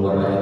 Amin.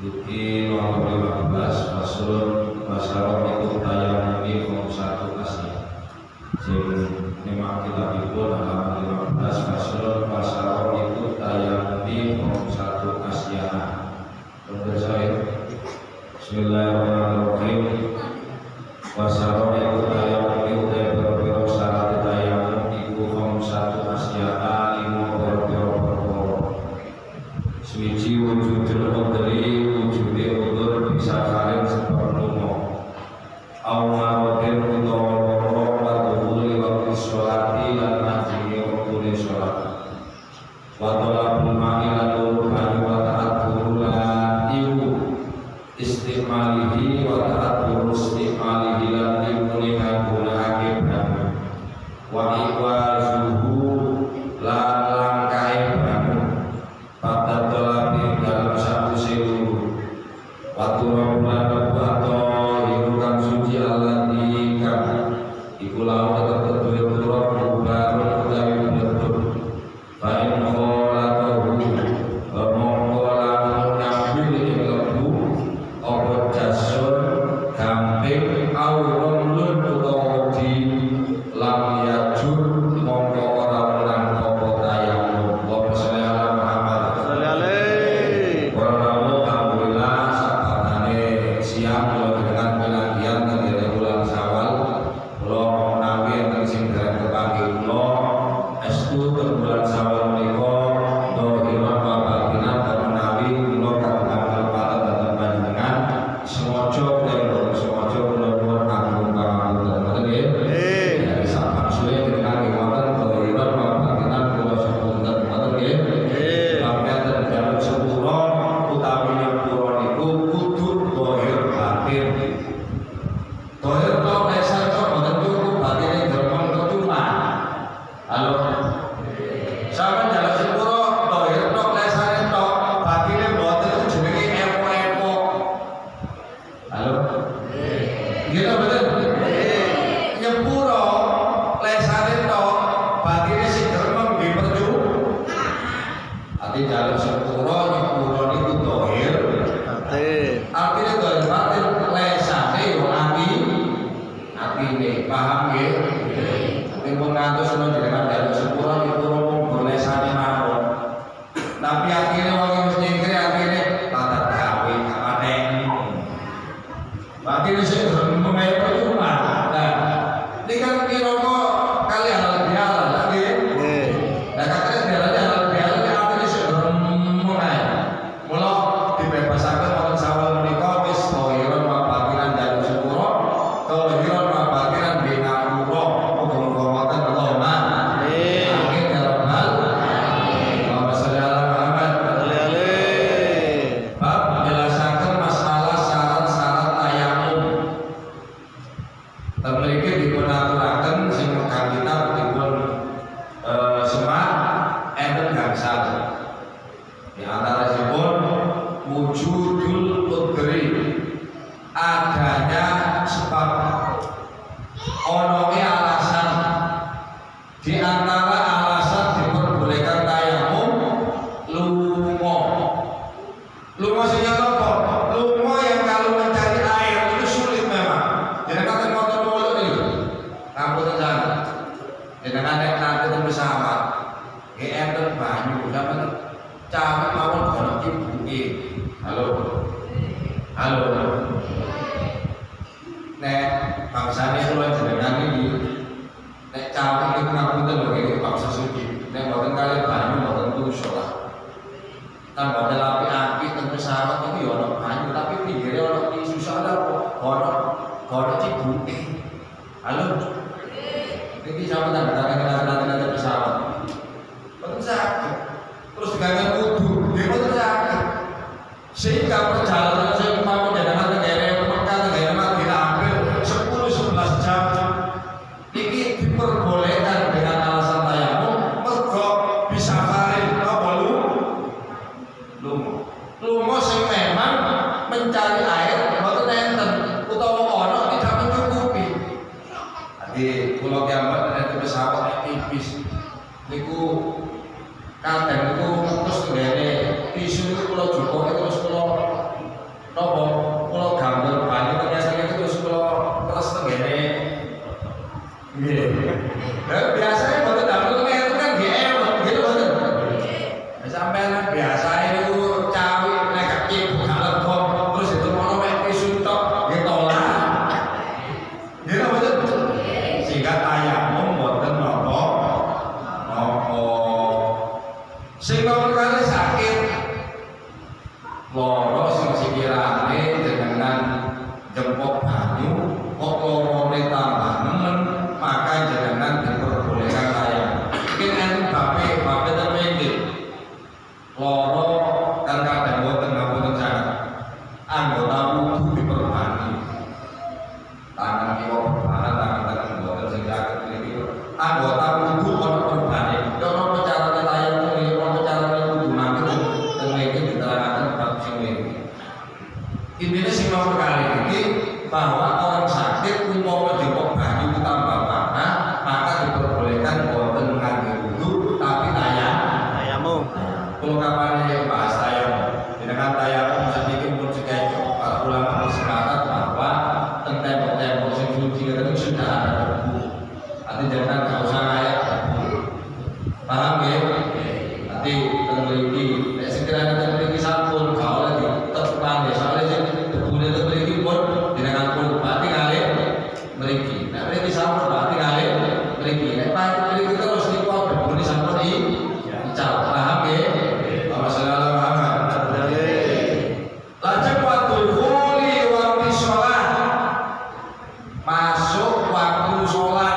Buki nomor 15 Faslun Masyarakat itu tayang ini satu kasih. Sing memang kita pun halaman 15 Faslun Masyarakat itu tayang ini satu kasih. Untuk saya Bismillahirrahmanirrahim. Masyarakat itu tayang ini berbeda syarat tayang itu satu kasih. Lima berbeda suci wujudul qadri wujudnya udur bisa kalian sepenuhnya awal utawa loro wadhuli waktu sholati lan najmi waktu sholat wa talabul ma'i lan banyu wa ta'adduru lan ibu istimalihi wa ta'adduru istimalihi lan ibu gunakake banyu wa iwazuhu lan langkae banyu pada telapi dalam satu seluruh waktu rambulan atau hidupan suci Allah di kami iku lau tetap betul-betul baru dari betul baik khola tahu mongkola nyambil ini lebu obat jasun gamping awam lun utawa di lam yajur mongko orang menang obat tayamum wa sallallahu siang kalau dengan penantian dari bulan Syawal lo menawi yang sing dereng kepanggi lo estu bulan Syawal menika dohira babina dan menawi lo kagungan kelepatan dan panjenengan semoga dan semoga kula agung pangapunten ngoten nggih dari sahabat suwe dengan wonten dohira babina kula sepunten ngoten nggih sampai dalam sepuro utawi nyepuro niku kudu dohir batin. Dohir tok lesan tok boten cukup batine dermong kecuma. Halo. Sampeyan jalan sepuro dohir tok lesane tok batine boten jenenge epo-epo. Halo. Gitu betul? Nyepuro lesane tok batine sing dermong nggih percuma. Ati jalan sepuro nyepuro niku dohir batin. Artinya dohir batin lesane yo atine paham nggih? Nek pun ngantos jenengan dalu sepuro nyepuro mung lesane mawon. Tapi atine wong wis nyingkir atine tata gawe kapateni. Batine sing dermong percuma. Nah, iki kan kira kok kali halal bihalal lagi. Lah katanya bihalal halal bihalal atine sing dermong ae. Mula dibebasaken wonten Syawal menika wis dohiron wa batinan dalu sepuro dohiron wa batinan di ngapura muga-muga wonten Allahumma amin ya rabbal Allahumma sholli ala Muhammad bab menjelaskan masalah syarat-syarat tayamum. Temriki dipunaturaken sing megang kitab dipun semak enten gangsal. Di antara sebut wujudul qudri adanya sebab onoke alasan. Di antara alasan diperbolehkan tayamum lungo sing apa? Lungo yang kalau mencari air itu sulit memang. Jenengan motor mulu iki. Kampung sana. Jenengan nek nanti pesawat enten banyu sampeyan cawek mawon ana ibuke. Halo. Nek bangsane kula jenengan iki nek cawek niku ngapunten lho iki bangsa suci. Nek mboten kali banyu mboten tuso lah. Kan boten api-api ten pesawat iki ya ana banyu tapi pinggire ana tisu ada ana cibuke. Halo. Iki sampeyan datang pesawat. Mboten saged. Terus dengan kudu dia pun sakit sehingga perjalanan saya mau menjadikan negara Mekah negara Madinah hampir 10-11 jam ini diperbolehkan dengan alasan tayamum mergo bisa farid apa lungo sing memang mencari air mboten enten utawa ana tidak mencukupi. Jadi kula kiamat nek pesawat tipis niku kadang niku terus ngene tisu niku kula jukoke terus kula napa kula gambar banyu ternyata terus kula terus ngene nggih. Lah biasanya mboten damel itu kan GM gitu mboten. Sampeyan biasane niku cawi nek kaki buka lega terus itu ono mek tisu tok nggih tolak. Nggih mboten. Sehingga tayamum mboten napa sing perkara sakit loro sing sikirane jenengan jempok banyu kok lorone tambah nemen maka jenengan diperbolehkan tayamum. Mungkin enten bape terpikir loro kan kadang boten ngapunten sangat anggota wudu diperbani tangan kiwa perbanan tangan boten sing saged niki anggota wudu ono perbani yo ono carane tayamum iki ono carane wudu mangke teng mriki diterangkan bab sing mriki. Intine sing nomor kali iki bahwa orang sakit umpama jempok banyu tambah panas maka diperbolehkan boten nganggo wudu tapi tayamum. Kalau kapan bahas tayamum, dengan tayamum sedikit pun sekian para ulama bersepakat bahwa tembok-tembok yang suci itu sudah ada debu. Nanti jangan nggak usah kayak debu, paham ya? Nanti memiliki, sekiranya memiliki sabun, kalau lagi tepukan ya soalnya debunya memiliki pun dengan pun berarti kali memiliki. Nah memiliki sabun berarti kali memiliki. Nah memiliki terus di pun debunya sabun ini, paham ya? Masalah Muhammad. Lajeng waktu khuli waktu sholat masuk waktu sholat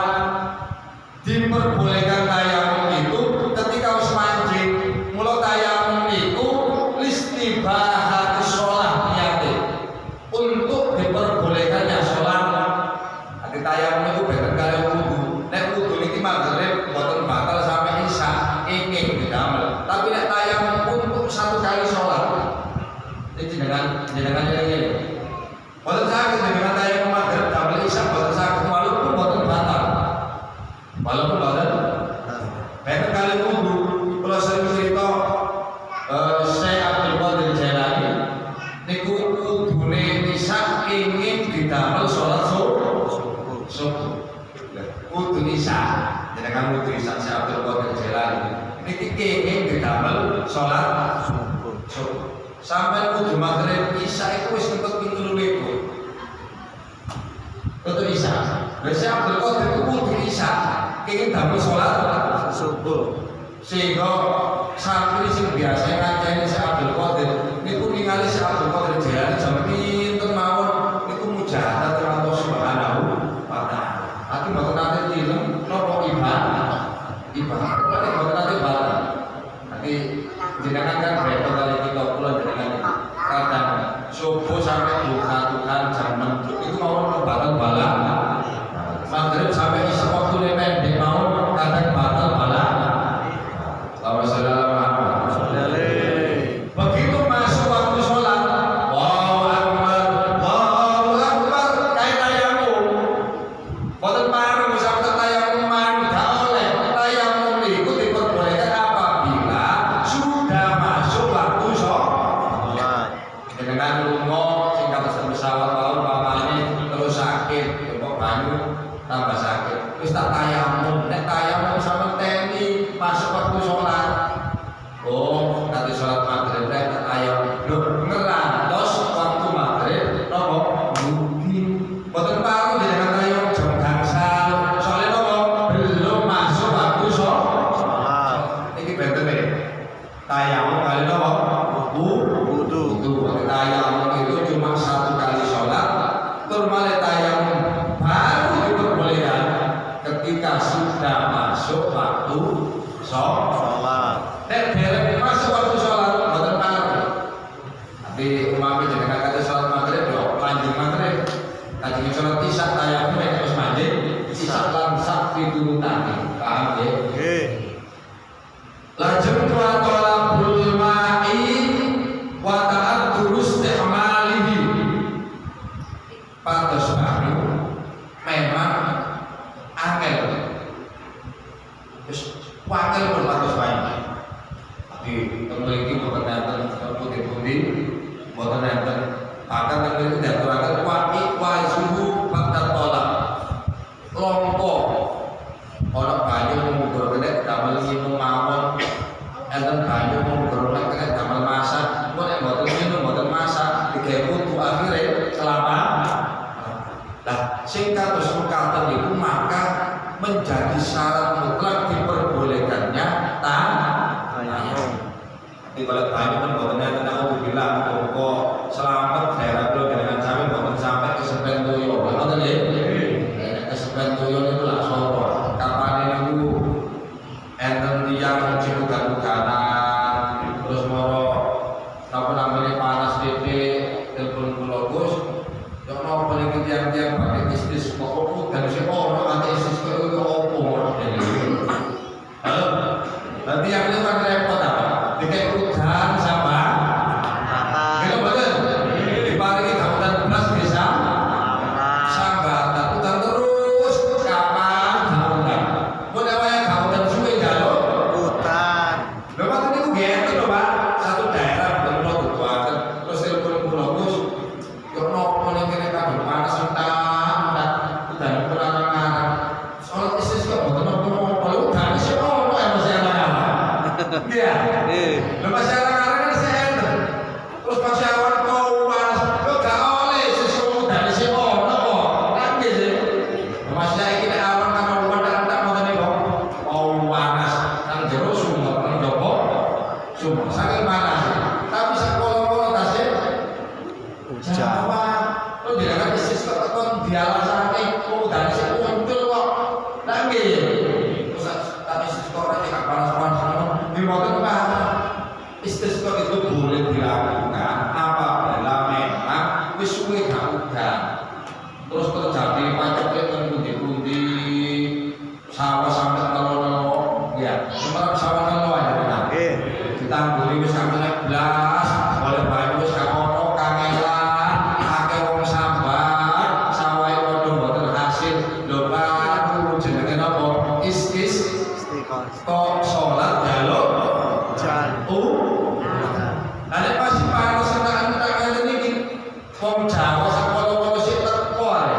diperbolehkan tayamum itu ketika us mancing mulai tayamum itu listibahat sholat niatnya untuk diperbolehkannya sholat. Nanti tayamum itu bener kali wudu. Nek wudu ini maghrib boten batal sampai isya ingin didamel. Tapi nek tayamum untuk satu kali sholat ini jenengan ini boten saged dengan tayamum maghrib damel isya boten saged walaupun boten batal. Walaupun boten bener kali wudu. Kula sering cerita Syekh Abdul Qadir Jailani niku wudune isya ingin didamel sholat subuh. Wudu isya jenengan wudu isya Syekh Abdul Qadir Jailani niki kenging didamel sholat subuh. Sampai kudu maghrib isya itu wis kentut pintu lho. Kentut isya. Wis Abdul Qadir kudu isya kenging damel sholat subuh. Sehingga santri sing biasa ngancani Syekh Abdul Qadir niku ningali Syekh Abdul Qadir Jailani jam pinten mawon niku mujahadah karo Allah Subhanahu wa taala. Tapi mboten nate tilem napa ibadah. Nek mboten nate batal. Nanti jenengan kan repot kali kita kula jenengan kadang subuh sampai duha jam 6 itu mawon batal-batal. Maghrib sampai isya waktu pendek mawon kadang batal-batal. Begitu masuk waktu sholat, Allahu Akbar, kayak tayamum. Boten pareng sampai tayamum gak oleh. Tayamum itu diperbolehkan apabila sudah masuk waktu sholat. Dengan lunga sing kados pesawat wae pamane terus sakit, kok banyu tambah sakit. Wis tak tayamum, nek tayamum sampe teni masuk waktu sholat. Oh, nanti sholat maghrib nek tayamum. Lho, ngerantos waktu maghrib napa? Mungkin boten pareng dengan tayamum jam gangsal. Soalnya napa? Belum masuk waktu sholat. Iki benten e. Tayamum kali napa? Wudu. Tayamum itu cuma satu kali sholat. Tur malih tayamum baru diperbolehkan ketika sudah masuk waktu sholat. Nek dereng masuk waktu sholat boten pareng. Tapi umpama jenengan kate sholat maghrib yo panjang maghrib. Kajeng sholat isya tayamum terus manjing isya lan sak piturutane. Paham nggih? Nggih. Lajeng wa talabul ma'i wa ta'addul istimalihi Bahkan negeri itu diaturakan wa suhu bakal tolak lompo orang banyu menggugur kena damel minum mawon enten banyu menggugur kena damel masak pun yang boten minum boten masak digawe wudu akhirnya kelapa. Nah sing kados mekaten iku maka menjadi syarat mutlak diperbolehkannya di balik banyu kan botennya tenang untuk bilang pokok selamat daerah lo dengan kami boten sampai ke sepen tuyo boten ya ke sepen tuyo itu lah sopo kapan itu enten tiang cipukan-pukanan terus moro apa namanya panas pipi telepon pulau Gus yang mau paling tiang-tiang pakai istis pokok dan si ono pakai istis itu opo halo nanti yang itu kan repot apa dikai udan sama gitu betul diparingi kabutan belas bisa sambatan udan terus kapan kabutan mun awake kabutan suwe jaluk udan lho Pak niku gitu lho Pak satu daerah betul tutuaken terus telepon kula Gus yo nopo ning kene kabeh panas entar udan kurang-kurang soal isis kok boten nopo-nopo udan sih ono emosi iya, lepas sekarang kan saya terus masih awal kau panas, kau gak oleh sesuatu dari si ono kok, nanti sih, masih saya kira awal karena wadah tak mau tadi kau panas, kan jero sumber kan jopo, sumber saking panas, tapi sekolah tasnya, Jawa, lo tidak kan isis ketekon dialasane, kau dari si muncul kok, nanti, terus tapi sekolah tidak panas-panas. Dimana istisqa itu boleh dilakukan apabila memang wis suwe gak udan terus terjadi pancet yang pundi-pundi sawah sampai telo-telo ya sementara sawah telo aja ditangguli wis sampai blas oleh banyu wis gak ono kangelan akeh wong sambat sawah padha mboten hasil lho Pak jenenge napa kok sholat jaluk ada pasti panas senang-senang ini wong Jawa sekolah-kolah sih teko ae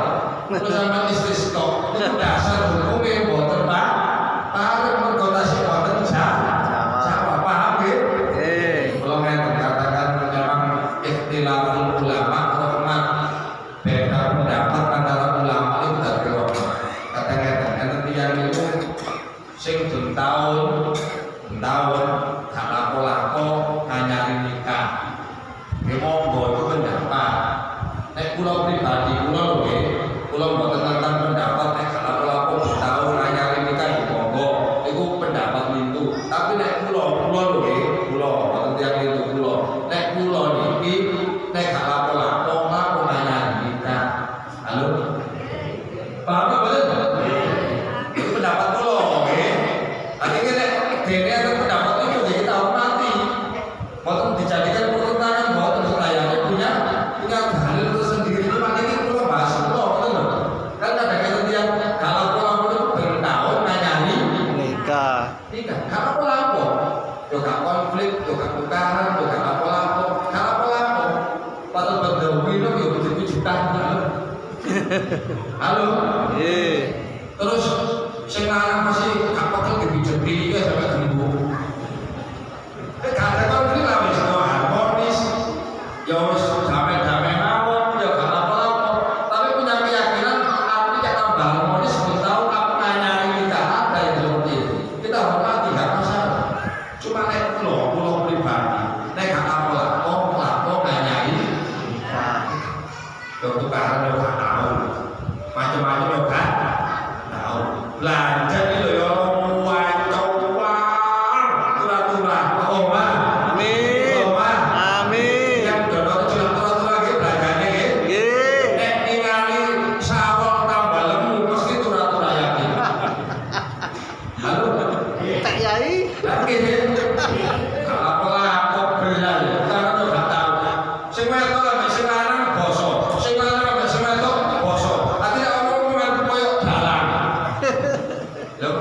terus sama istisqa itu dasar hukumnya boten Pak pareng mergo tasih boten Jawa paham nggih kula ngeten katakan memang ikhtilaful ulama rahmat beda pendapat antara ulama itu dadi rahmat kata-kata enten tiyang niku sing tahun gak lapo-lapo nganyari nikah ya monggo itu pendapat nek kula pribadi kula lho kula mboten nentang pendapat nek gak lapo-lapo tahun nganyari nikah ya monggo iku pendapat itu tapi nek kula lho kula mboten tiyang itu kula nek kula niki nek gak lapo-lapo nganyari nikah halo paham betul itu pendapat kula artinya dene ada pendapat itu ya kita hormati walaupun dijadikan pertentangan bahwa terus punya dalil tersendiri itu makanya kita bahas betul kan ada kaitan yang kalau pola itu bertahun nganyari nikah kalau pola yo gak konflik yo gak tukaran yo gak lapo-lapo kalau pola patut bergawi yo butuh-butuh halo terus sing lanang masih gak pakai dibijet-bijet sampai gembung. Gak ada konflik lah wis harmonis. Ya wis damai-damai mawon, ya gak apa-apa. Tapi punya keyakinan arti cek tambah harmonis tahu apa nganyari kita ada yang seperti itu. Kita hormati gak masalah. Cuma nek kula pribadi, nek gak apa-apa nganyari. Yo tukaran yo gak tahu. Macam-macam yo gak tahu. Belanja ini loh ya Allah turah-turah amin yang dono kecil turah-turah lagi belanjanya nek ningali sawal tambah lemu mesti turah-turah yakin halo tak yai lagi apa-apa belan karena tuh gak tahu sing wedok ambek sing lanang basa sing lanang ambek sing wedok basa artinya orang koyo dalang lho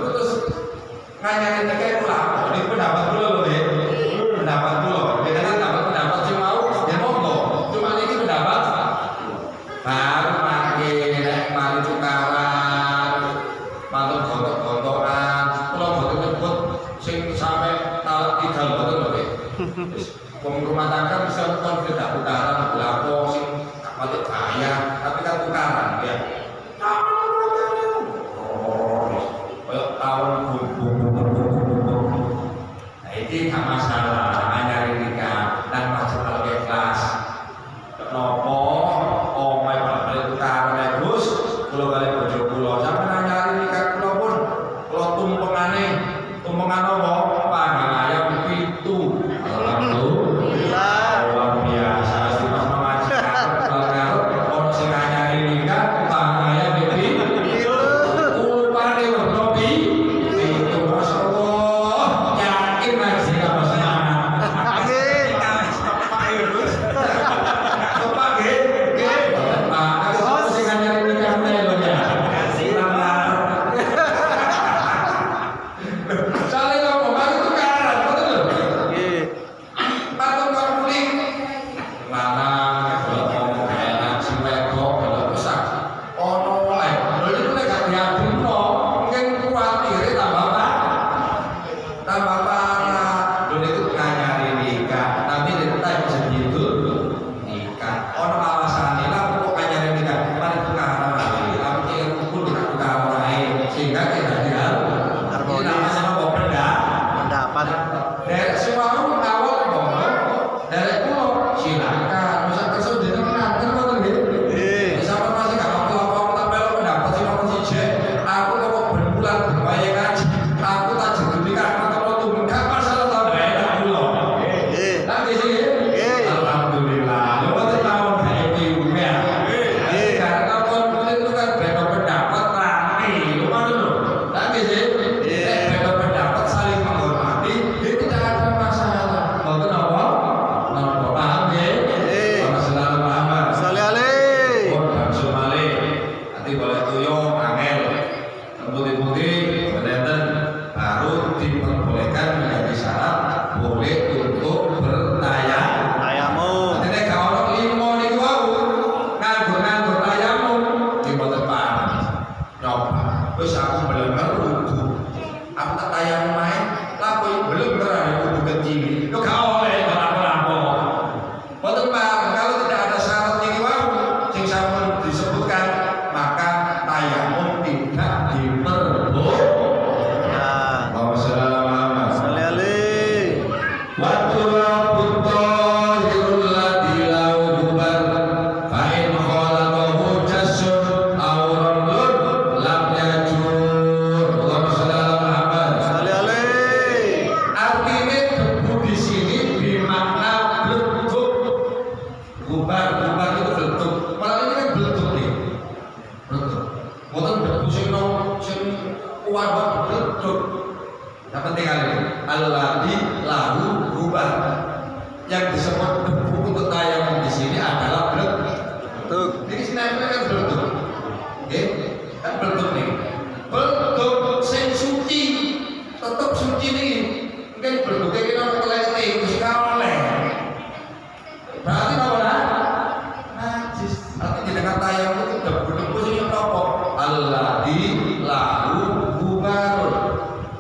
Artinya jenengan tayamum itu debu-debu sing napa? Alladzi lahu gubarun.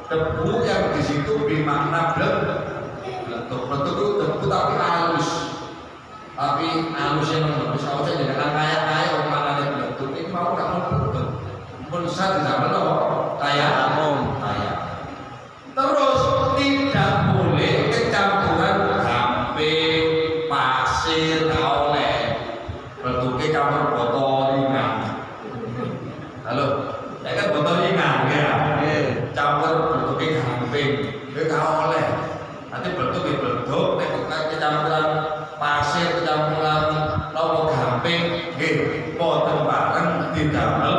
Debu yang di situ bermakna beletuk itu debu tapi halus. Tapi halus yang bagus aja jenengan kaya omongannya beletuk ini mau gak mau beletuk. Pun saya tidak menolong tayamum. Terus tidak boleh kecampuran gamping, pasir, oleh bentuknya campur botol ringan. Halo, saya kan botol ringan ya. Campur bentuknya gamping, gak oleh. Nanti bentuknya bentuk, kecampuran pasir, kecampuran lopo gamping, botol bareng didamel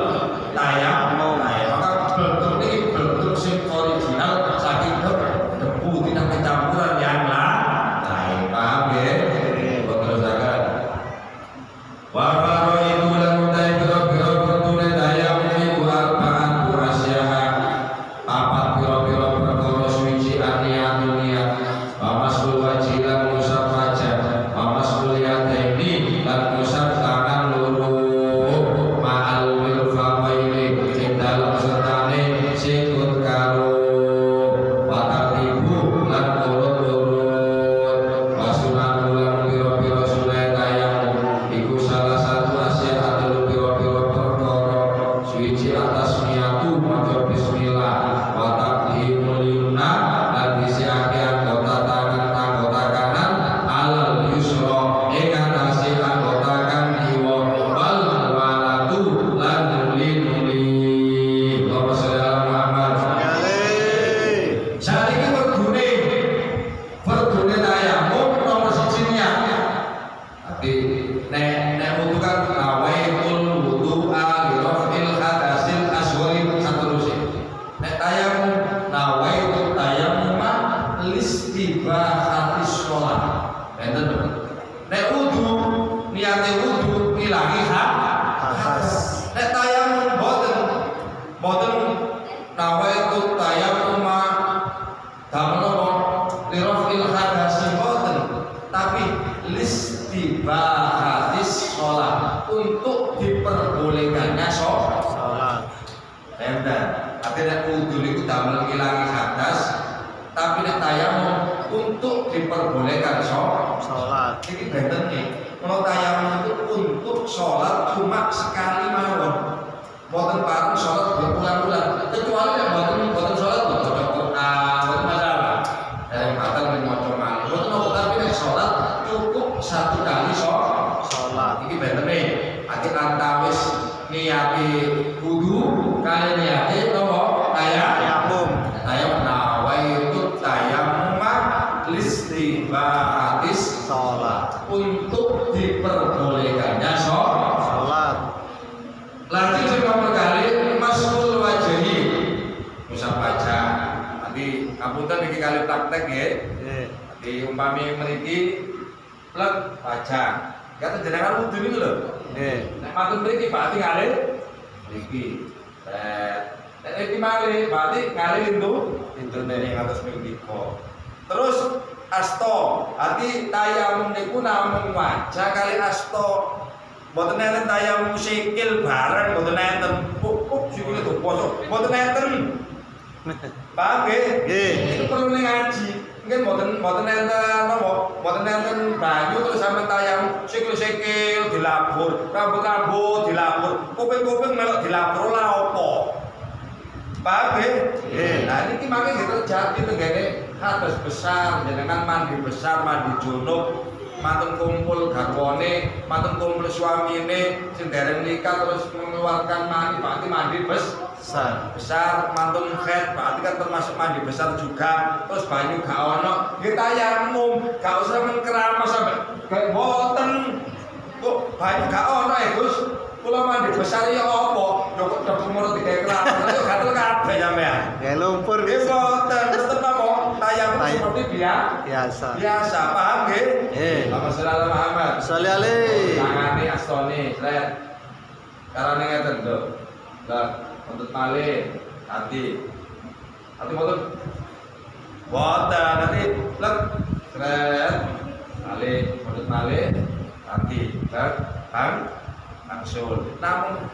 tayamum. Maka bentuk ini bentuk sing original saking debu tidak kecampuran yang lain. Paham ya? Terusakan. Wa faraidu lan utai biro-biro pertune tayamum iku arba'an kurasyaha. Papat biro-biro perkara suci aniyatun niat. Wa masul wajilan musab wajah. Wa masul yadaini lan musab tangan loro. Ma'al mirfaqaini ing dalem sertane sikut karo watatibu lan urut-urut. Wasunan ulang biro-biro sunai tayamum iku salah satu asia adalah biro-biro perkara suci atas niatu maca bismillah wa taqdimul yumna lan disiake anggota kanan alal yusra ing atase anggota kang kiwa wal walatu lan nuli-nuli. Allahumma sholli ala Muhammad. Saiki verdune tayamum nomor 1 niat. Tapi nek wudu kan nawaitul wudu'a li raf'il hadasil asghari saterusé. Nek tayamum nawaitul tayammum listibahatis shalah. Enten to. Nek wudu niate wudu ngilangi hadas. Nek tayamum boten nawaitul tayammum damel li raf'il hadasi boten, tapi listibahatis shalah, untuk diperbolehkannya sholat. Enten. Artinya wudu niku damel ngilangi hadas, tapi nek tayamum untuk diperbolehkan sholat. Iki benten nih. Kalau tayamum itu untuk sholat cuma sekali mawon. Boten pareng sholat berulang-ulang. Kecuali yang boten sholat boten Quran, boten masalah. Dari batal min maca malih. Boten apa tapi nek sholat cukup satu kali sholat. Iki benten nih. Ati antawis niati wudu kali niati napa? Tayamum. Tayamum nawaitu tayammum listibahatis shalah, untuk diperbolehkannya sholat. Lanjut yang nomor kali masul wajahi musab wajah. Nanti kapunten iki kali praktek ya. Nanti umpami mriki plek wajah. Kata jenengan wudu niku lho. Nek matur mriki berarti ngalih mriki. Nek iki malih berarti ngalih intune ning atas mriki. Terus asto, arti tayamum niku namung wajah kali asto. Mboten enten tayamum sikil bareng, mboten enten. Sikile tuh poso. Mboten enten. Paham nggih? Itu perlu ngaji. Mungkin mboten enten napa? Mboten enten banyu terus sampean tayamum sikil dilabur, rambut dilabur, kuping melok dilabur ora apa. Paham nggih? Nah niki mangke terjadi tenggene hadas besar, jenengan mandi besar, mandi junub, manten kumpul garwane, manten kumpul suamine, sing dereng nikah terus mengeluarkan mani, berarti mandi besar, manten haid, berarti kan termasuk mandi besar juga. Terus banyu gak ono, nggih tayamum, gak usah mengkeramas sampe gak boten. Kok banyu gak ono ya Gus? Kula mandi besar ya apa? Cukup debu murut digawe keramas, yo gatel kabeh sampean. Nggih lumpur nggih boten, tetep napa? Tayamum seperti biasa. Paham nggih? Allahumma sholli ala Muhammad. Sholli alaihi. Tangane astone, sret. Karane ngeten lho. Lah, untuk malih nanti boten. Boten nanti lek sret. Malih, untuk malih nanti lek Maksul. Namun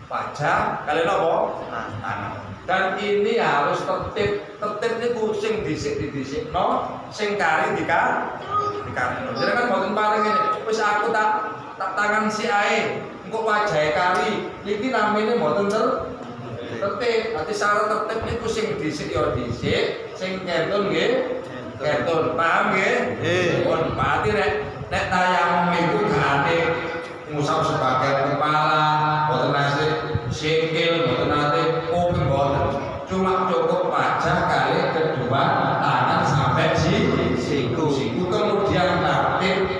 wajah kalian apa? Tangan. Dan ini harus tertib. Tertib niku sing dhisik no, sing kari dikarino. Jadi kan mboten paring ngene. Wis aku tak tangan si ae, engko wajahe kari. Iki namine mboten tertib. Dadi syarat tertib niku sing dhisik ya dhisik, sing kentun nggih kentun. Paham nggih? Pun pati nek tayamum iku gane ngusap sebagian kepala, mboten nate sikil, mboten nate kuping mboten. Cuma cukup wajah kali kedua tangan sampai siku. Kemudian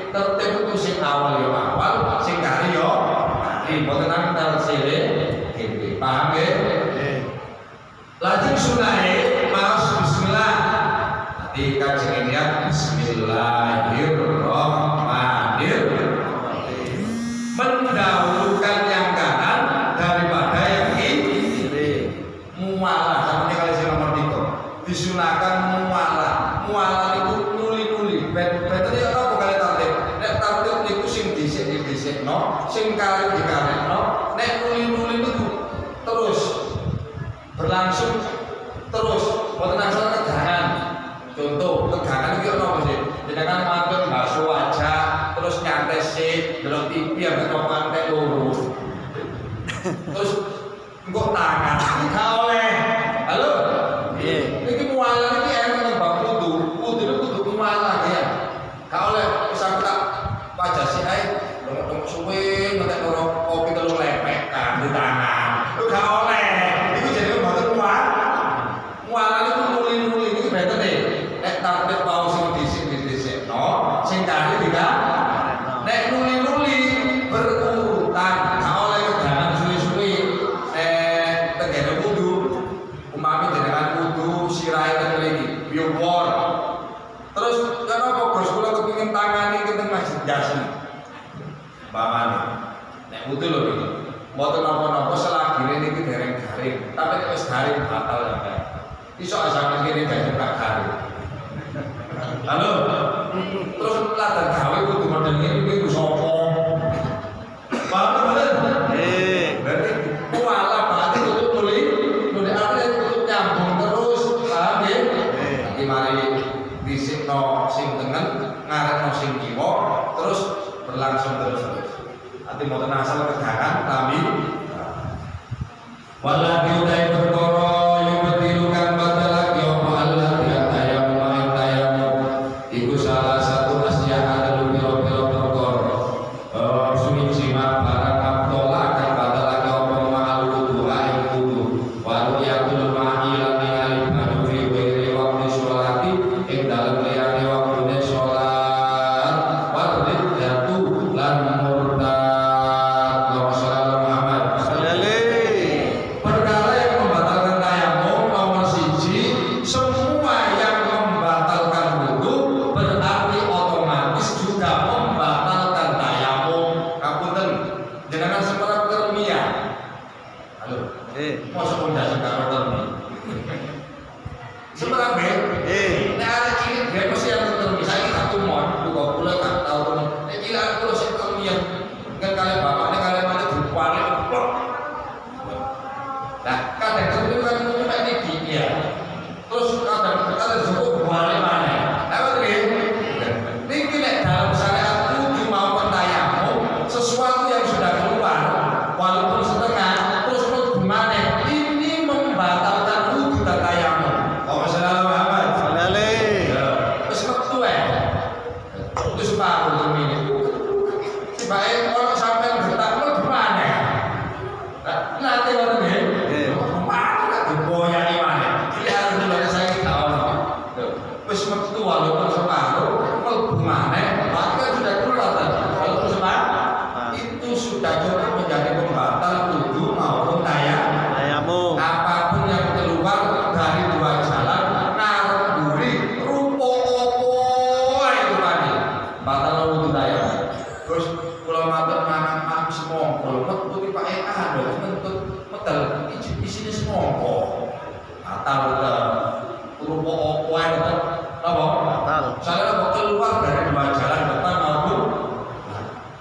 tertib itu sing awal ya awal, sing kari yo kari, mboten nang sile kene. Paham nggih? Lajeng sunahe maos bismillah. Nanti kajian niat bismillahirrahmanirrahim. Mendahulukan yang kanan daripada yang kiri. Mualah sama kali sing nomor 3. Disunahkan mualah itu nuli-nuli. Betul ya apa kali tartib. Nek tartib niku sing dhisik-dhisikno, sing kali dikarepno. Nek nuli-nuli niku terus berlangsung terus mboten asal kegangan. Contoh kegangan iki ono apa sih? Jenengan matur bakso wajah terus nyantai sik delok TV ambek pantai lurus. Terus engko tangan gak oleh. Halo? Nggih. Iki mualah iki enak bab kudu. Kudu mualah ya. Gak oleh wis aku tak wajah sik ae. Dong suwe ngetek loro kopi telu lepek kan di tangan. Lu gak oleh. Iku jenenge mboten mualah niku nuli-nuli niku beten e. Nek tartib mau sing dhisik-dhisikno, sing kali dikarepno. Nek nuli-nuli berurutan, gak oleh kedanan suwi-suwi. Tenggene wudu, umami jenengan wudu sirahe teng mriki, biopor. Terus kenapa bos kula kepengin tangani keteng Masjid Yasin. Pamane. Nek wudu lho iki. Mboten napa-napa selagi niki dereng garing, tapi nek wis garing batal ya. Iso asal kene dadi garing. Halo. Terus latar gawe kudu model ngene iki sapa? Paham bener? Berarti mualah berarti tutup nuli artinya tutup nyambung terus. Paham nggih? Nanti mari disikno sing tengen, ngarepno sing kiwa, terus berlangsung terus. Nanti mboten asal kegangan kami. Wala diudai perkara yubtilukan batalah yauma Allah ya tayammum iku salah satu asya ada piro-piro perkara suci ma barang abdullah kan batalah yauma ma'al wudu aing wudu wa yatul ma'ilan ningali banu fi ghairi waqti sholati ing dalem liyane waktune sholat wa riddatu lan murtad. Saya keluar dari dua jalan depan maupun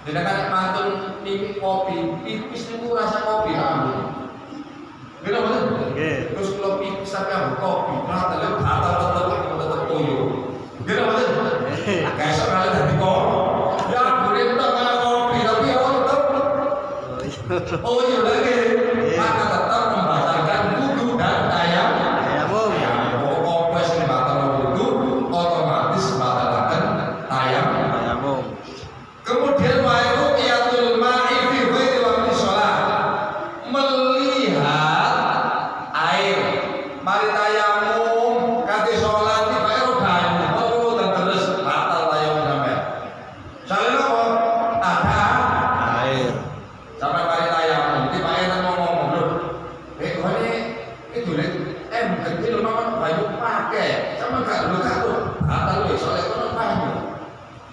Jadi kan mantun mimik kopi, pipis niku rasa kopi ambu. Kira betul? Terus kalau pipis tapi ambu kopi, batal tetep koyo. Kira betul? Kayak sekali dari kopi, ya boleh tak malah kopi tapi ya tetap. Oh iya lagi, maka tetap membatalkan wudu dan tayamum. Kopi sing batal wudu, otomatis batalkan tayamum. Kemudian wa'u qiyatul ma'i fi ghairi waqti shalah, melihat air mari tayamum kate salat iki bae ro banyu perlu terus batal tayamum sampe. Soalnya apa? Ada air. Sampai mari tayamum iki bae nang ngomong lho. Kene itu lek kecil mama banyu pakai sama gak lu karo batal lho soalnya kono banyu.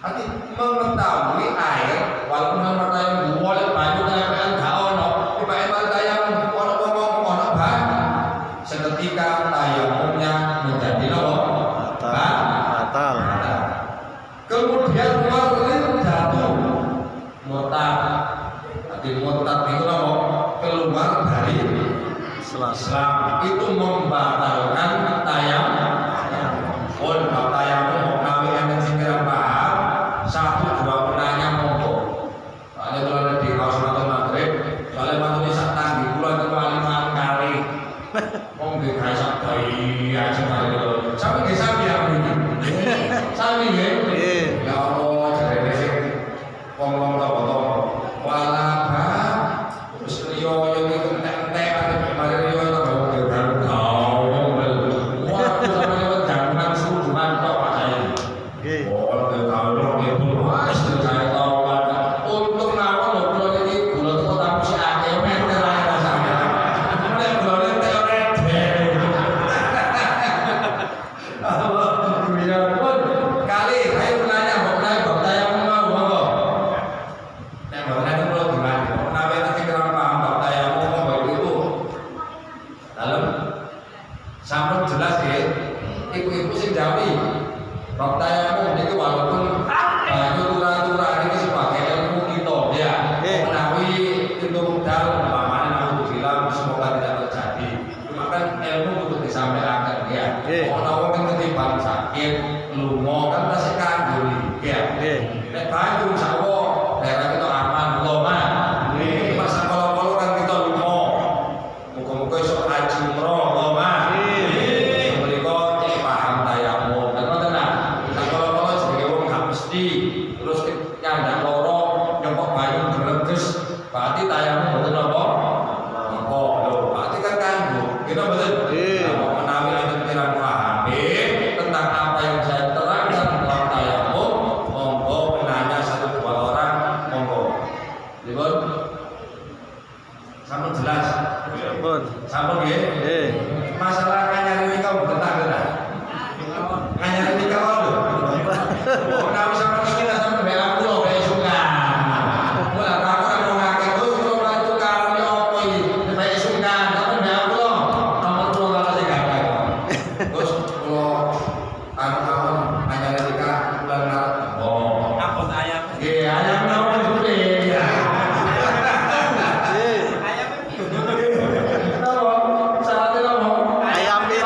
Hati mengetahui air walaupun nama tayamum boleh banyu telempean gak ono tiba mari tayamum ono ngomong ono banyu seketika tayamumnya menjadi batal. Kemudian jatuh murtad. Jadi murtad itu apa? Keluar dari Islam itu membatalkan tayamum. Tayamum kami yang singkiran paham satu dua penanya monggo. Soalnya kalau ada di kaos matur maghrib, soalnya matur sak tanggi kula itu lima kali. Wong nggih gawe sak bayi aja kali lho. Sampe nggih sami ya mriki. Sami nggih. Ya Allah jarene sing wong-wong tapa-tapa. Wala ba wis riyo yo iki entek-entek ate mari riyo to gawe. Wah, sampe lewat jangan suruhan tok Pak saya. Nggih. Sampun jelas ya, ibu-ibu sing jawi, bab tayamum itu walaupun banyu turah-turah ini sebagai ilmu kita, ya, menawi itu modal, umpamanya aku bilang semoga tidak terjadi. Cuma kan ilmu untuk disampaikan, ya. Orang yang ketimbang sakit, lungo kan pasti kandung, ya. Nek banyu, insyaallah daerah kita aman, loma. Masa kalau kan kita lungo, muka-muka esok haji umroh, loma. Terus nyandak loro nyempok banyu greges berarti tayamum mboten apa? Apa lho berarti kan kanggo kita mboten menawi enten kirang pahami tentang apa yang saya terangkan tentang tayamum monggo penanya satu dua orang monggo dipun sampun jelas sampun nggih masalah nganyari nikah mboten tak kena nganyari nikah lho menawi sampeyan kita sampe bela kula bae sungan. Mula aku kan wong akeh terus kula ora tukar yo apa iki bae sungan sampe bela kula. Nomor kula karo sing gawe. Terus kula anu anyar nikah bulan Maret. Oh, apot ayam. Nggih, ayam napa jule. Ayam. Napa? Syaratnya napa? Ayam itu.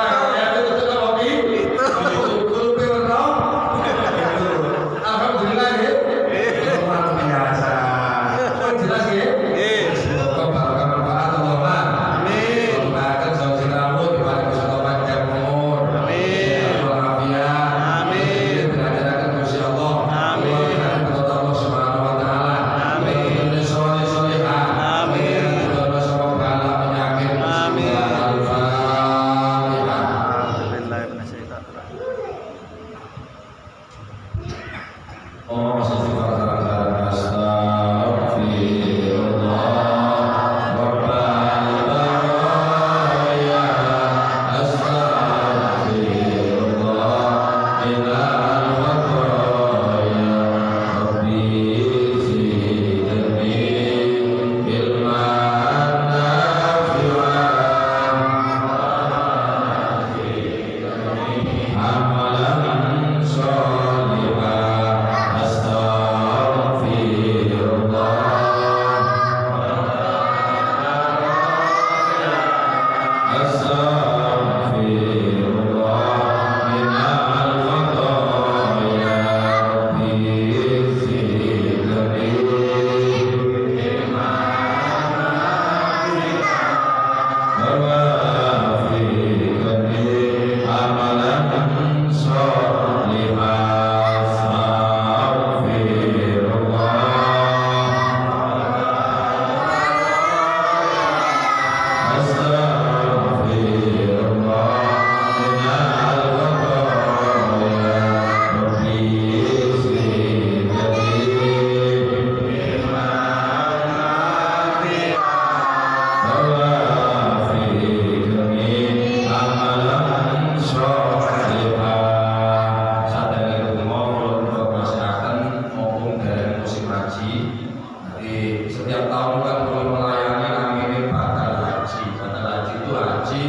setiap tahun kan boleh melayani namanya badal haji. Badal haji itu haji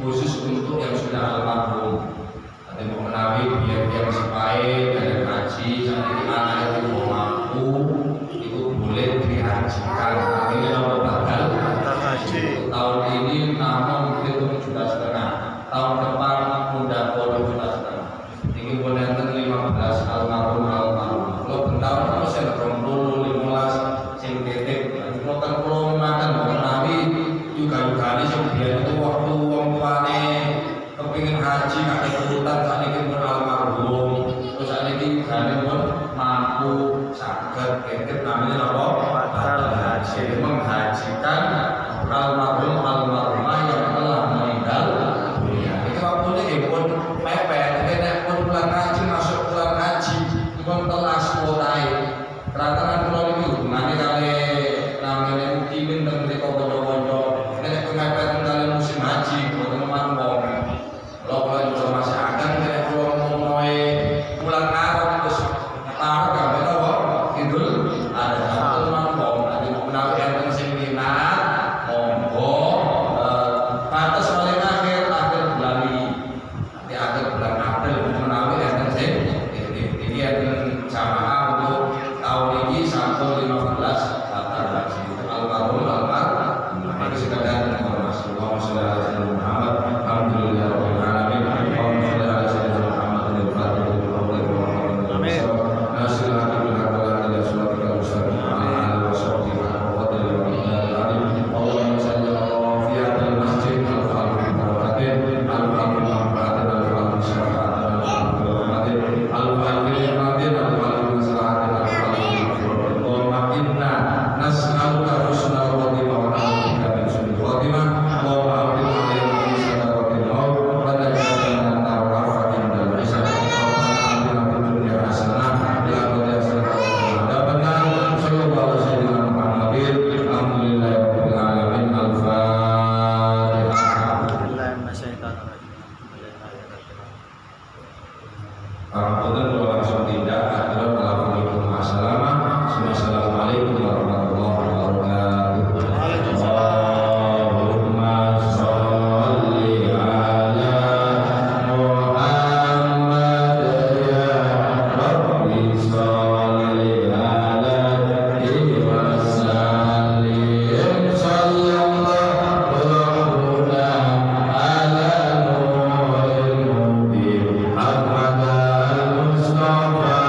khusus untuk yang sudah almarhum. Nanti mau menawi biar supaya dari haji sampai anak itu mampu itu boleh dihajikan. Ini nama badal haji. Tahun ini namun itu 7,5 juta. Tahun depan mudah 2,5 juta. Ini boleh 15 almarhum. Kalau bertahun itu saya 15 sing titik. Kalau kan kalau makan menawi juga kali sebenarnya itu waktu wong tuane kepingin haji kakek kebutuhan saat ini pun almarhum. Terus saat ini kami pun mampu sakit titik namanya apa? Badal haji. Menghajikan almarhumah yang telah meninggal dunia. Itu waktunya pun mepet. Nek pun bulan haji masuk bulan haji pun telah kuotai. Karena kalau itu hubungannya kali namanya mukimin dan mereka bodoh-bodoh. Nek mepet kali musim haji buat teman-teman. Kalau juga masih akan nek kalau mau bulan Arab terus Arab kan kita Idul ada satu teman-teman. Nanti mau menawi yang sing minat batas paling akhir bulan ini. Nanti akhir bulan April menawi yang ini yang jamaah untuk tahun ini sampai 15 batal haji. Almarhum ini sekadar informasi. Allahumma sholli ala sayyidina Muhammad. Alhamdulillahirabbil alamin. Allahumma sholli ala sayyidina Muhammad wa ala alihi wa sahbihi. Amin. Nasihat bil haqq ila salatika mustaqim ala alihi wa sahbihi wa fadli wa alim. Allahumma shalli ala fi hadal masjid al-fatih barakatin al-fatih manfaatin al-fatih syafaatin al-fatih al-fatih radin al-fatih maslahatin al-fatih Allahumma inna nas'aluka husnal khatimah wa na'udzubika min su'il khatimah. Allahumma amrin alaina fi sadaqatil maut wa taj'alna tawaffatin dal hisab. Allahumma atina fid dunya hasanah wa fil akhirati hasanah wa qina adzabannar. Sallallahu alaihi wasallam Muhammadin. Alhamdulillahirabbil alamin. Al-Fatihah. Alhamdulillah kalau langsung tidak adalah Assalamualaikum warahmatullahi wabarakatuh. Allahumma sholli ala Muhammad ya Rabbi sholli alaihi wa sallim sallallahu ala nuril mubin Muhammad al-Mustafa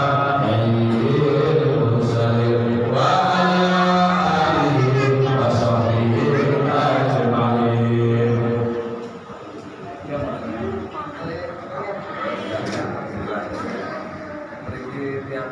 sayyidil mursalin wa ala alihi wa sahbihi ajma'in. Mriki tiyang